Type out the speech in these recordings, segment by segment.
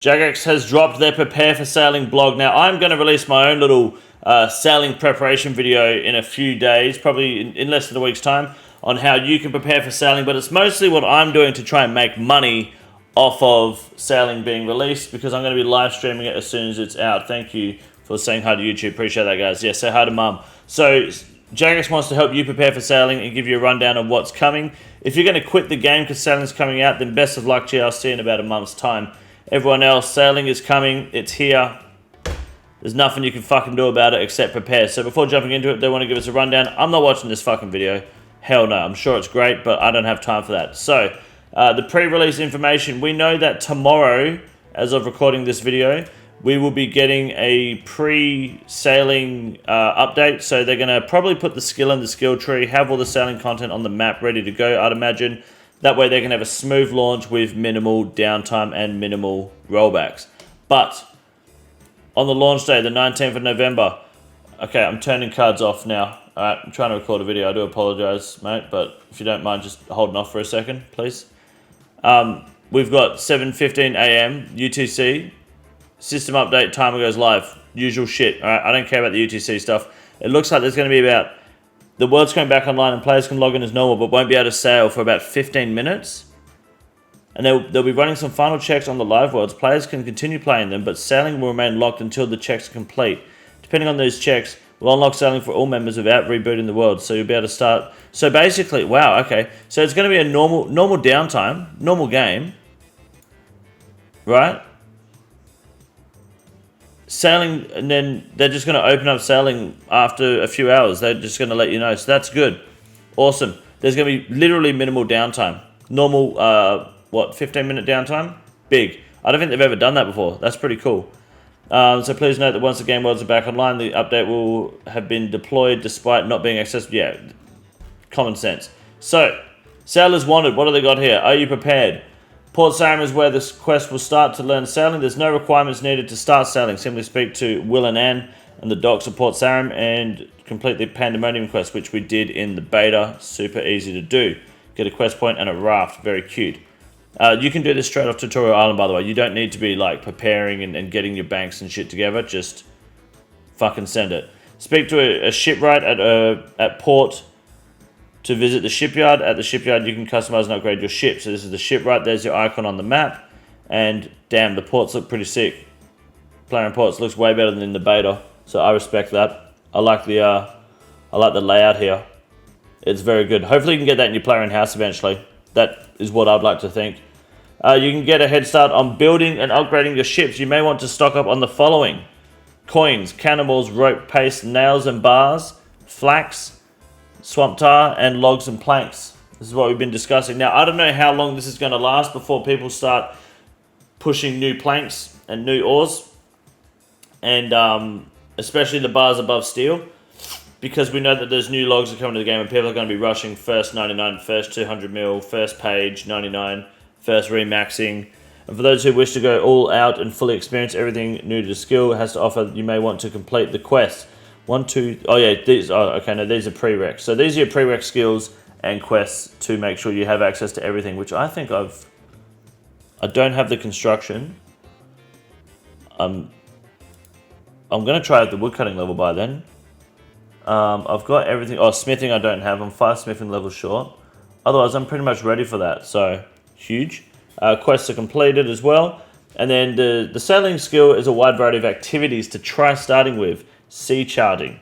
Jagex has dropped their prepare for sailing blog. Now, I'm going to release my own little sailing preparation video in a few days, probably in less than a week's time, on how you can prepare for sailing. But it's mostly what I'm doing to try and make money off of sailing being released, because I'm going to be live streaming it as soon as it's out. Thank you for saying hi to YouTube. Appreciate that, guys. Yeah, say hi to Mum. So Jagex wants to help you prepare for sailing and give you a rundown of what's coming. If you're going to quit the game because sailing's coming out, then best of luck to you. I'll see you in about a month's time. Everyone else, sailing is coming. It's here. There's nothing you can fucking do about it except prepare. So before jumping into it, they want to give us a rundown. I'm not watching this fucking video. Hell no. I'm sure it's great, but I don't have time for that. So the pre-release information. We know that tomorrow, as of recording this video, we will be getting a pre-sailing update. So they're going to probably put the skill in the skill tree, have all the sailing content on the map ready to go, I'd imagine. That way they can have a smooth launch with minimal downtime and minimal rollbacks. But on the launch day, the 19th of November, okay, I'm turning cards off now. All right, I'm trying to record a video. I do apologize, mate, but if you don't mind just holding off for a second, please. We've got 7:15 a.m. UTC. System update, timer goes live. Usual shit, all right? I don't care about the UTC stuff. It looks like there's going to be about... The world's going back online and players can log in as normal, but won't be able to sail for about 15 minutes. And they'll be running some final checks on the live worlds. Players can continue playing them, but sailing will remain locked until the checks are complete. Depending on those checks, we'll unlock sailing for all members without rebooting the world, so you'll be able to start... So basically, wow, okay. So it's going to be a normal downtime, normal game, right? Sailing, and then they're just going to open up sailing after a few hours. They're just going to let you know. So that's good. Awesome. There's going to be literally minimal downtime. Normal, 15-minute downtime? Big. I don't think they've ever done that before. That's pretty cool. So please note that once the game worlds are back online, the update will have been deployed despite not being accessible. Yeah, common sense. So, sailors wanted. What do they got here? Are you prepared? Port Sarim is where this quest will start to learn sailing. There's no requirements needed to start sailing. Simply speak to Will and Ann and the docks of Port Sarim and complete the Pandemonium quest, which we did in the beta. Super easy to do. Get a quest point and a raft. Very cute. You can do this straight off Tutorial Island, by the way. You don't need to be like preparing and getting your banks and shit together. Just fucking send it. Speak to a shipwright at port to visit the shipyard. At the shipyard, you can customize and upgrade your ship. So this is the shipwright. There's your icon on the map. And damn, the ports look pretty sick. Player in ports looks way better than in the beta. So I respect that. I like the layout here. It's very good. Hopefully you can get that in your player in house eventually. That is what I'd like to think. You can get a head start on building and upgrading your ships. You may want to stock up on the following: coins, cannonballs, rope, paste, nails and bars, flax, swamp tar, and logs and planks. This is what we've been discussing. Now, I don't know how long this is going to last before people start pushing new planks and new oars, and especially the bars above steel, because we know that there's new logs that are coming to the game and people are going to be rushing first 99, first 200 mil, first page 99, first remaxing. And for those who wish to go all out and fully experience everything new to skill has to offer, you may want to complete the quest. These are prereqs. So these are your prereq skills and quests to make sure you have access to everything, which I think I don't have the construction. I'm going to try out the woodcutting level by then. I've got everything. Oh, smithing I don't have. I'm 5 smithing levels short. Otherwise, I'm pretty much ready for that. So, huge. Quests are completed as well. And then the sailing skill is a wide variety of activities to try starting with. Sea charting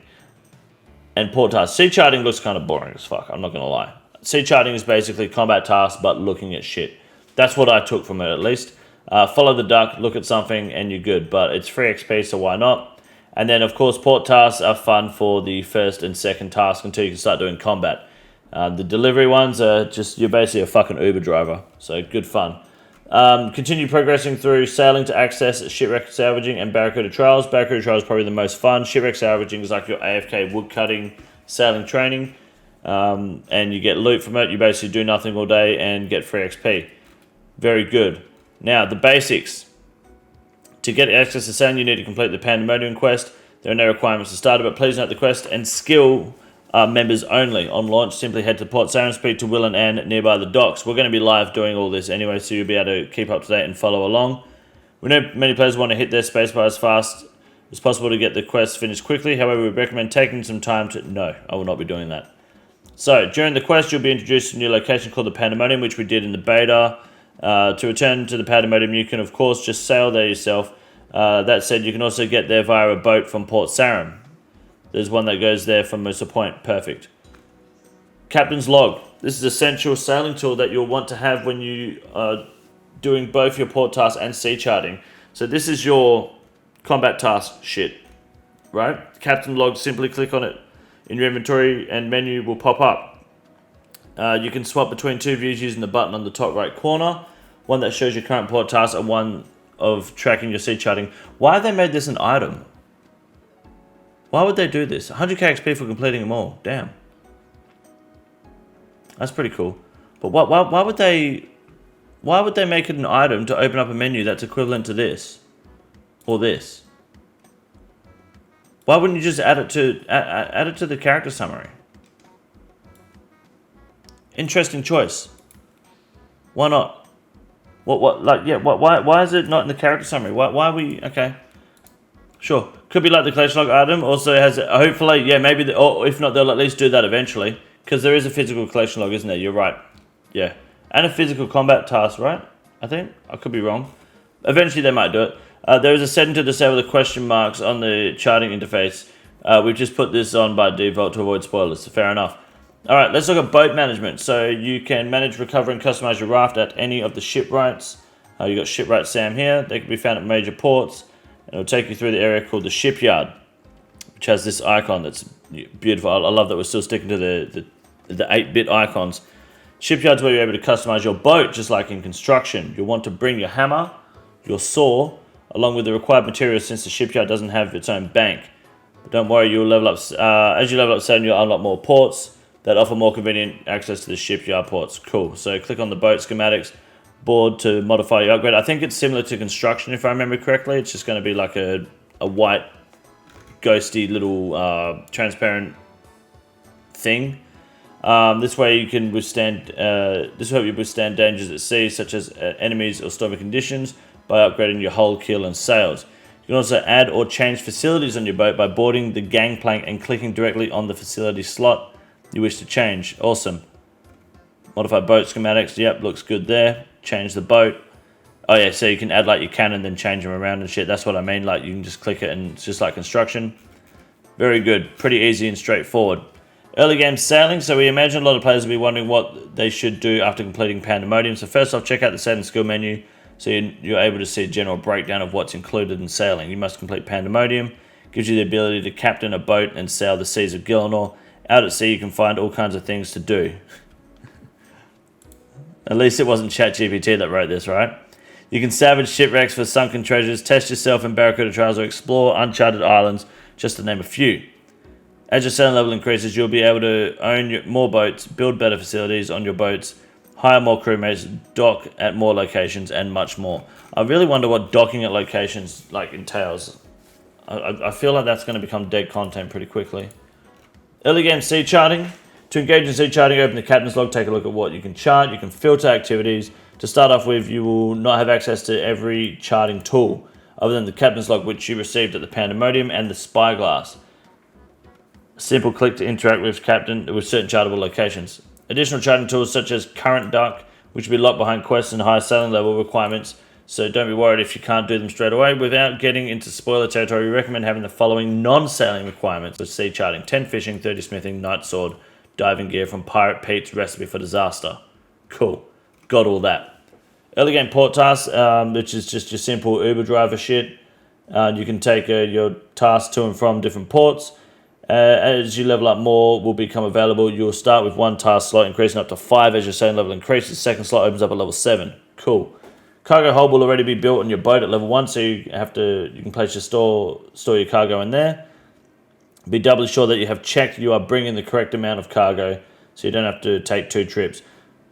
and port tasks. Sea charting looks kind of boring as fuck, I'm not going to lie. Sea charting is basically combat tasks, but looking at shit. That's what I took from it, at least. Follow the duck, look at something, and you're good. But it's free XP, so why not? And then, of course, port tasks are fun for the first and second task until you can start doing combat. The delivery ones are just, you're basically a fucking Uber driver. So, good fun. Continue progressing through sailing to access shipwreck salvaging and barracuda trials. Barracuda trials is probably the most fun. Shipwreck salvaging is like your AFK woodcutting sailing training. And you get loot from it. You basically do nothing all day and get free XP. Very good. Now, the basics. To get access to sailing, you need to complete the Pandemonium quest. There are no requirements to start it, but please note the quest and skill members only. On launch, simply head to Port Sarim, speak to Will and Ann nearby the docks. We're going to be live doing all this anyway, so you'll be able to keep up to date and follow along. We know many players want to hit their spacebar as fast as possible to get the quest finished quickly. However, we recommend taking some time to... No, I will not be doing that. So, during the quest, you'll be introduced to a new location called the Pandemonium, which we did in the beta. To return to the Pandemonium, you can, of course, just sail there yourself. That said, you can also get there via a boat from Port Sarim. There's one that goes there from Moosa Point. Perfect. Captain's Log. This is an essential sailing tool that you'll want to have when you are doing both your port tasks and sea charting. So this is your combat task shit, right? Captain Log, simply click on it in your inventory and menu will pop up. You can swap between two views using the button on the top right corner. One that shows your current port task and one of tracking your sea charting. Why have they made this an item? Why would they do this? 100k XP for completing them all. Damn. That's pretty cool. But why would they make it an item to open up a menu that's equivalent to this? Or this? Why wouldn't you just add it to the character summary? Interesting choice. Why not? Why is it not in the character summary? Why are we... Okay. Sure. Could be like the collection log item. Also has... Hopefully, yeah, maybe... Or if not, they'll at least do that eventually. Because there is a physical collection log, isn't there? You're right. Yeah. And a physical combat task, right? I think. I could be wrong. Eventually, they might do it. There is a setting to disable the question marks on the charting interface. We've just put this on by default to avoid spoilers. So fair enough. Alright, let's look at boat management. So you can manage, recover, and customize your raft at any of the shipwrights. You've got Shipwright Sam here. They can be found at major ports. And it'll take you through the area called the shipyard, which has this icon that's beautiful. I love that we're still sticking to the 8-bit icons. Shipyard's where you're able to customize your boat, just like in construction. You'll want to bring your hammer, your saw, along with the required materials since the shipyard doesn't have its own bank. But don't worry, you'll level up. As you level up sailing, you'll unlock more ports that offer more convenient access to the shipyard ports. Cool. So click on the boat schematics board to modify your upgrade. I think it's similar to construction, if I remember correctly. It's just going to be like a white, ghosty little transparent thing. This way you can withstand. This will help you withstand dangers at sea, such as enemies or stormy conditions, by upgrading your hull, keel, and sails. You can also add or change facilities on your boat by boarding the gangplank and clicking directly on the facility slot you wish to change. Awesome. Modify boat schematics. Yep, looks good there. Change the boat. Oh yeah, so you can add like your cannon, then change them around and shit. That's what I mean. Like you can just click it and it's just like construction. Very good. Pretty easy and straightforward. Early game sailing. So we imagine a lot of players will be wondering what they should do after completing Pandemonium. So first off, check out the sailing skill menu. So you're able to see a general breakdown of what's included in sailing. You must complete Pandemonium. Gives you the ability to captain a boat and sail the seas of Gilnor. Out at sea, you can find all kinds of things to do. At least it wasn't ChatGPT that wrote this, right? You can salvage shipwrecks for sunken treasures, test yourself in Barracuda trials, or explore uncharted islands, just to name a few. As your sailing level increases, you'll be able to own more boats, build better facilities on your boats, hire more crewmates, dock at more locations, and much more. I really wonder what docking at locations like entails. I feel like that's going to become dead content pretty quickly. Early game sea charting. To engage in sea charting, open the captain's log, take a look at what you can chart. You can filter activities. To start off with, you will not have access to every charting tool, other than the captain's log, which you received at the Pandemonium, and the spyglass. A simple click to interact with captain with certain chartable locations. Additional charting tools such as current duck, which will be locked behind quests and high sailing level requirements, so don't be worried if you can't do them straight away. Without getting into spoiler territory, we recommend having the following non-sailing requirements with sea charting: 10 fishing, 30 smithing, night sword, diving gear from Pirate Pete's Recipe for Disaster. Cool. Got all that. Early game port tasks, which is just your simple Uber driver shit. You can take your tasks to and from different ports. As you level up, more will become available. You'll start with one task slot, increasing up to 5 as your sailing level increases. The second slot opens up at level 7. Cool. Cargo hold will already be built on your boat at level 1, so you can place your store your cargo in there. Be doubly sure that you have checked you are bringing the correct amount of cargo, so you don't have to take 2 trips.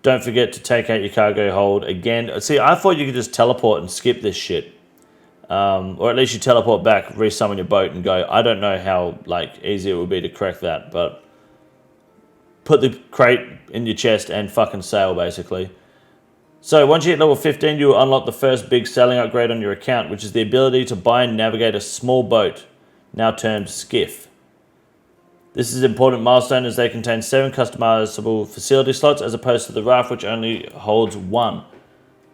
Don't forget to take out your cargo hold again. See, I thought you could just teleport and skip this shit. Or at least you teleport back, resummon your boat and go. I don't know how easy it would be to correct that, but put the crate in your chest and fucking sail, basically. So once you hit level 15, you will unlock the first big sailing upgrade on your account, which is the ability to buy and navigate a small boat, now termed skiff. This is an important milestone as they contain 7 customizable facility slots as opposed to the raft, which only holds 1.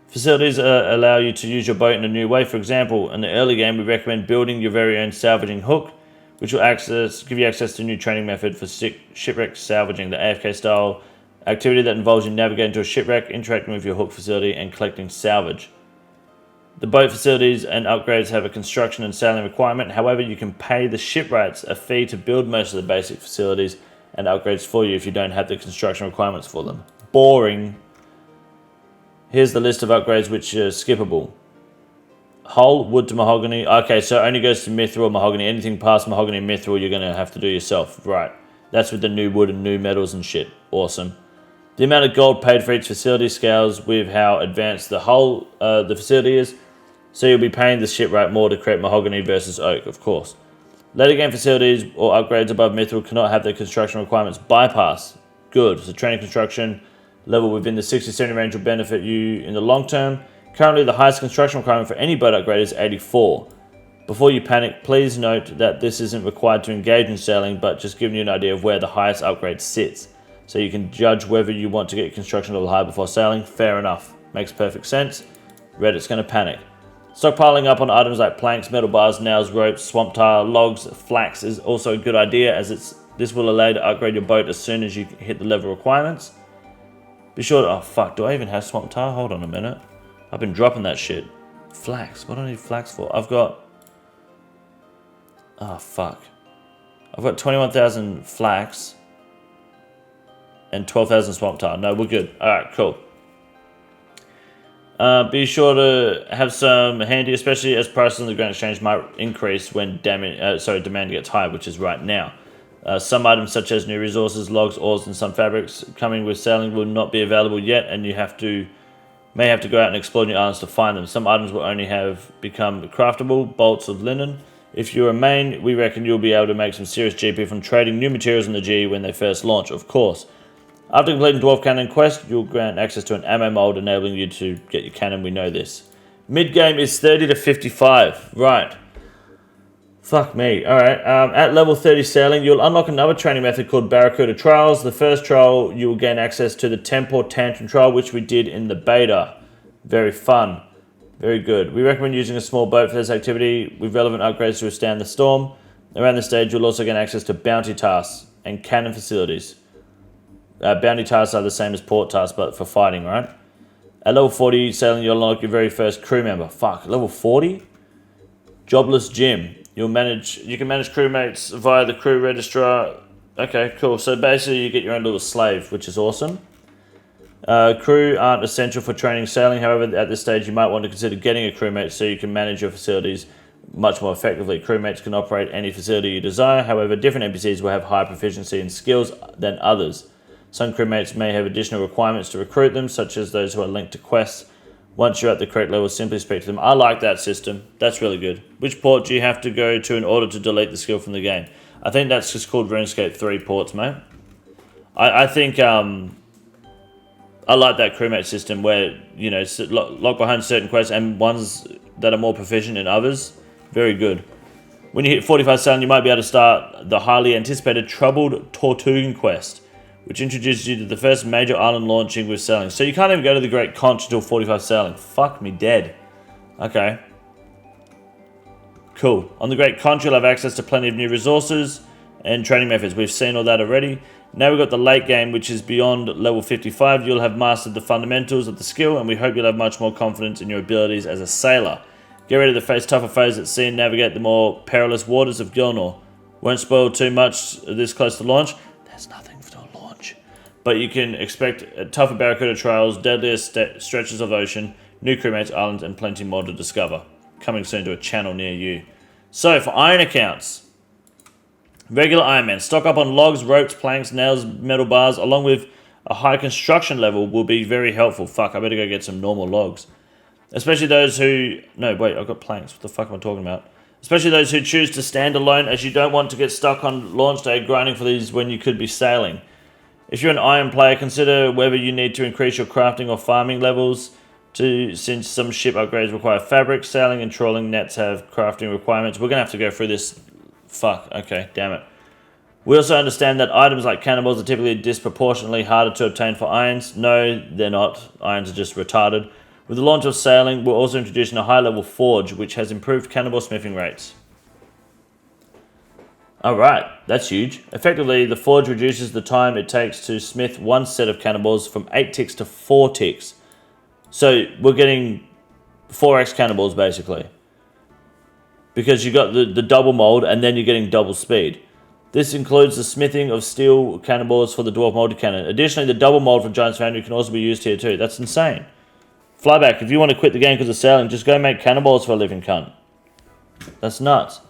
Facilities allow you to use your boat in a new way. For example, in the early game, we recommend building your very own salvaging hook, which will give you access to a new training method for shipwreck salvaging, the AFK style activity that involves you navigating to a shipwreck, interacting with your hook facility, and collecting salvage. The boat facilities and upgrades have a construction and sailing requirement. However, you can pay the shipwrights a fee to build most of the basic facilities and upgrades for you if you don't have the construction requirements for them. Boring. Here's the list of upgrades which are skippable. Hull, wood to mahogany. Okay, so it only goes to mithril, mahogany. Anything past mahogany and mithril, you're going to have to do yourself. Right. That's with the new wood and new metals and shit. Awesome. The amount of gold paid for each facility scales with how advanced the hull, the facility is. So you'll be paying the shipwright more to create mahogany versus oak, of course. Later game facilities or upgrades above mithril cannot have their construction requirements bypass. Good. So training construction level within the 60-70 range will benefit you in the long term. Currently, the highest construction requirement for any boat upgrade is 84. Before you panic, please note that this isn't required to engage in sailing, but just giving you an idea of where the highest upgrade sits. So you can judge whether you want to get your construction level high before sailing. Fair enough. Makes perfect sense. Reddit's going to panic. Stockpiling up on items like planks, metal bars, nails, ropes, swamp tile, logs, flax is also a good idea as this will allow you to upgrade your boat as soon as you hit the level requirements. Be sure to... Oh, fuck. Do I even have swamp tile? Hold on a minute. I've been dropping that shit. Flax. What do I need flax for? I've got... Oh, fuck. I've got 21,000 flax and 12,000 swamp tile. No, we're good. Alright, cool. Be sure to have some handy, especially as prices on the Grand Exchange might increase when demand gets high, which is right now. Some items such as new resources, logs, ores, and some fabrics coming with sailing will not be available yet, and you may have to go out and explore new islands to find them. Some items will only have become craftable, bolts of linen. If you're a main, we reckon you'll be able to make some serious GP from trading new materials in the G when they first launch, of course. After completing Dwarf Cannon Quest, you'll grant access to an ammo mold, enabling you to get your cannon, we know this. Mid-game is 30 to 55, right. Fuck me. Alright, at level 30 sailing, you'll unlock another training method called Barracuda Trials. The first trial, you will gain access to the Tempor Tantrum Trial, which we did in the beta. Very fun. Very good. We recommend using a small boat for this activity with relevant upgrades to withstand the storm. Around this stage, you'll also gain access to bounty tasks and cannon facilities. Bounty tasks are the same as port tasks, but for fighting, right? At level 40 sailing, you'll unlock your very first crew member. Fuck, level 40? Jobless Jim. You can manage crewmates via the crew registrar. Okay, cool. So basically you get your own little slave, which is awesome. Crew aren't essential for training sailing. However, at this stage you might want to consider getting a crewmate so you can manage your facilities much more effectively. Crewmates can operate any facility you desire. However, different NPCs will have higher proficiency and skills than others. Some crewmates may have additional requirements to recruit them, such as those who are linked to quests. Once you're at the correct level, simply speak to them. I like that system. That's really good. Which port do you have to go to in order to delete the skill from the game? I think that's just called RuneScape 3 ports, mate. I think I like that crewmate system where, you know, lock behind certain quests and ones that are more proficient in others. Very good. When you hit 45 sailing, you might be able to start the highly anticipated Troubled Tortugan quest, which introduces you to the first major island launching with sailing. So you can't even go to the Great Conch until 45 sailing. Fuck me dead. Okay. Cool. On the Great Conch, you'll have access to plenty of new resources and training methods. We've seen all that already. Now we've got the late game, which is beyond level 55. You'll have mastered the fundamentals of the skill, and we hope you'll have much more confidence in your abilities as a sailor. Get ready to face tougher foes at sea and navigate the more perilous waters of Gilnor. Won't spoil too much this close to launch. There's nothing to launch. But you can expect tougher Barracuda trials, deadlier stretches of ocean, new crewmates, islands, and plenty more to discover. Coming soon to a channel near you. So, for iron accounts. Regular Ironman. Stock up on logs, ropes, planks, nails, metal bars, along with a high construction level will be very helpful. Fuck, I better go get some normal logs. Especially those who... No, wait, I've got planks. What the fuck am I talking about? Especially those who choose to stand alone, as you don't want to get stuck on launch day grinding for these when you could be sailing. If you're an iron player, consider whether you need to increase your crafting or farming levels since some ship upgrades require fabric, sailing and trawling nets have crafting requirements. We're going to have to go through this. Fuck, okay, damn it. We also understand that items like cannonballs are typically disproportionately harder to obtain for irons. No, they're not. Irons are just retarded. With the launch of sailing, we're also introducing a high-level forge, which has improved cannonball smithing rates. Alright, that's huge. Effectively, the forge reduces the time it takes to smith one set of cannonballs from 8 ticks to 4 ticks. So we're getting 4x cannonballs basically. Because you got the double mold and then you're getting double speed. This includes the smithing of steel cannonballs for the dwarf multi-cannon. Additionally, the double mold from Giant's Foundry can also be used here too. That's insane. Flyback, if you want to quit the game because of sailing, just go make cannonballs for a living cunt. That's nuts.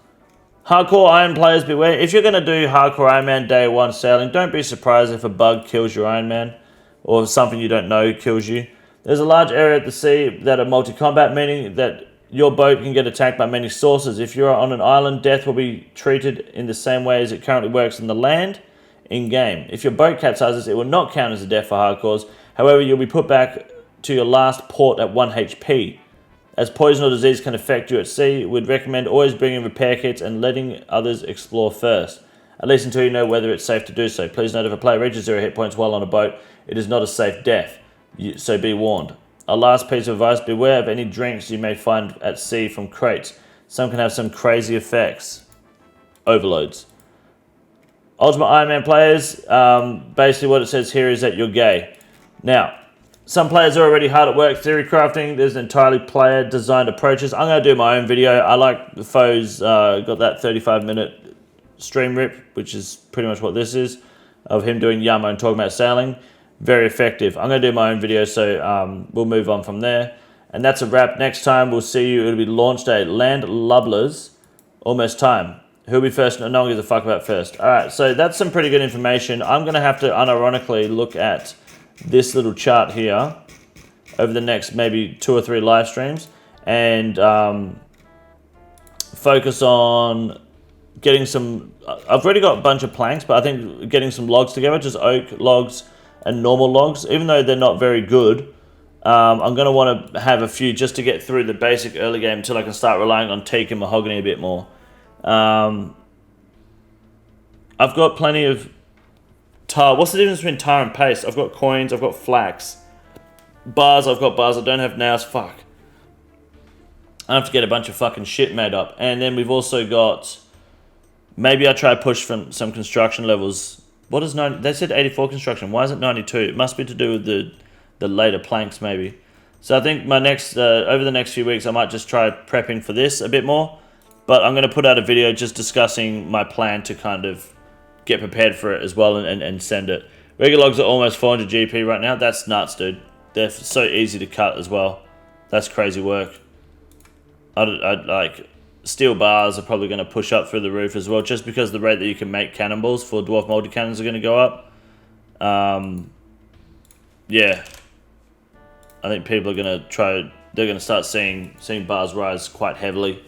Hardcore Iron players beware. If you're going to do Hardcore Iron Man Day 1 sailing, don't be surprised if a bug kills your Iron Man. Or if something you don't know kills you. There's a large area at the sea that are multi-combat, meaning that your boat can get attacked by many sources. If you're on an island, death will be treated in the same way as it currently works on the land in-game. If your boat capsizes, it will not count as a death for hardcores. However, you'll be put back to your last port at 1 HP. As poison or disease can affect you at sea, we'd recommend always bringing repair kits and letting others explore first, at least until you know whether it's safe to do so. Please note if a player reaches 0 hit points while on a boat, it is not a safe death, so be warned. A last piece of advice, beware of any drinks you may find at sea from crates. Some can have some crazy effects. Overloads. Ultimate Iron Man players, basically what it says here is that you're gay. Now, some players are already hard at work theory crafting. There's entirely player designed approaches. I'm going to do my own video. I like the Foe's got that 35-minute stream rip, which is pretty much what this is, of him doing Yama and talking about sailing. Very effective. I'm going to do my own video, so we'll move on from there. And that's a wrap. Next time we'll see you. It'll be launch day. Land Lubblers. Almost time. Who'll be first? No one gives a fuck about first. Alright, so that's some pretty good information. I'm going to have to unironically look at this little chart here over the next maybe 2 or 3 live streams and focus on getting some... I've already got a bunch of planks, but I think getting some logs together, just oak logs and normal logs, even though they're not very good. I'm going to want to have a few just to get through the basic early game until I can start relying on teak and mahogany a bit more. I've got plenty of tar. What's the difference between tar and paste? I've got coins, I've got flax. Bars, I've got bars. I don't have nails. Fuck. I have to get a bunch of fucking shit made up. And then we've also got... Maybe I try to push from some construction levels. What is 90? They said 84 construction. Why is it 92? It must be to do with the later planks, maybe. So I think my next over the next few weeks, I might just try prepping for this a bit more. But I'm going to put out a video just discussing my plan to kind of get prepared for it as well and send it. Regular logs are almost 400 GP right now. That's nuts, dude. They're so easy to cut as well. That's crazy work. I'd like... Steel bars are probably going to push up through the roof as well, just because the rate that you can make cannonballs for dwarf multi-cannons are going to go up. Yeah. I think people are going to try... They're going to start seeing bars rise quite heavily.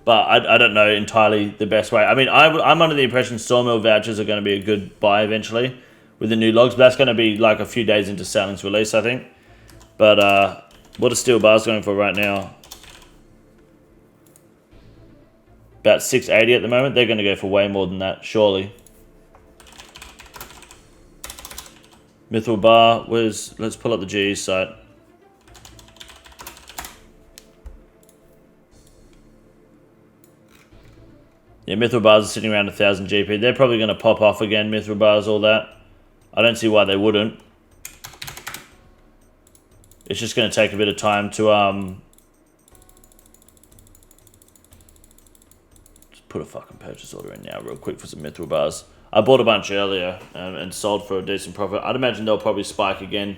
But I don't know entirely the best way. I mean, I'm under the impression sawmill vouchers are going to be a good buy eventually with the new logs. But that's going to be like a few days into sailing's release, I think. But what are steel bars going for right now? About 680 at the moment. They're going to go for way more than that, surely. Mithril bar was... Let's pull up the GE site. Yeah, mithril bars are sitting around 1000 GP. They're probably going to pop off again, mithril bars, all that. I don't see why they wouldn't. It's just going to take a bit of time to... Put a fucking purchase order in now real quick for some mithril bars. I bought a bunch earlier and sold for a decent profit. I'd imagine they'll probably spike again.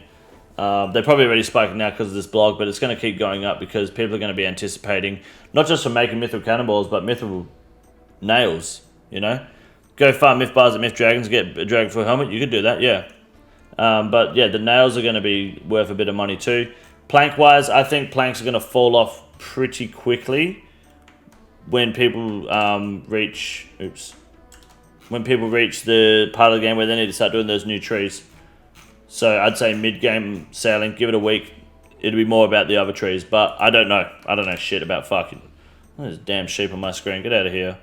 They're probably already spiking now because of this blog, but it's going to keep going up because people are going to be anticipating, not just for making mithril cannonballs, but mithril nails, you know? Go farm myth bars at Myth Dragons, get a dragon for a helmet, you could do that, yeah. But yeah, the nails are going to be worth a bit of money too. Plank-wise, I think planks are going to fall off pretty quickly when people reach the part of the game where they need to start doing those new trees. So I'd say mid-game sailing, give it a week. it'd be more about the other trees. But I don't know. I don't know shit about fucking... There's damn sheep on my screen. Get out of here.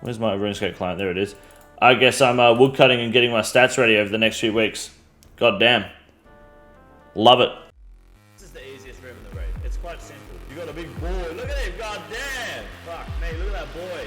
Where's my RuneScape client? There it is. I guess I'm wood cutting and getting my stats ready over the next few weeks. God damn. Love it. This is the easiest room in the raid. It's quite simple. You got a big boy. Look at him. God damn. Fuck me. Look at that boy.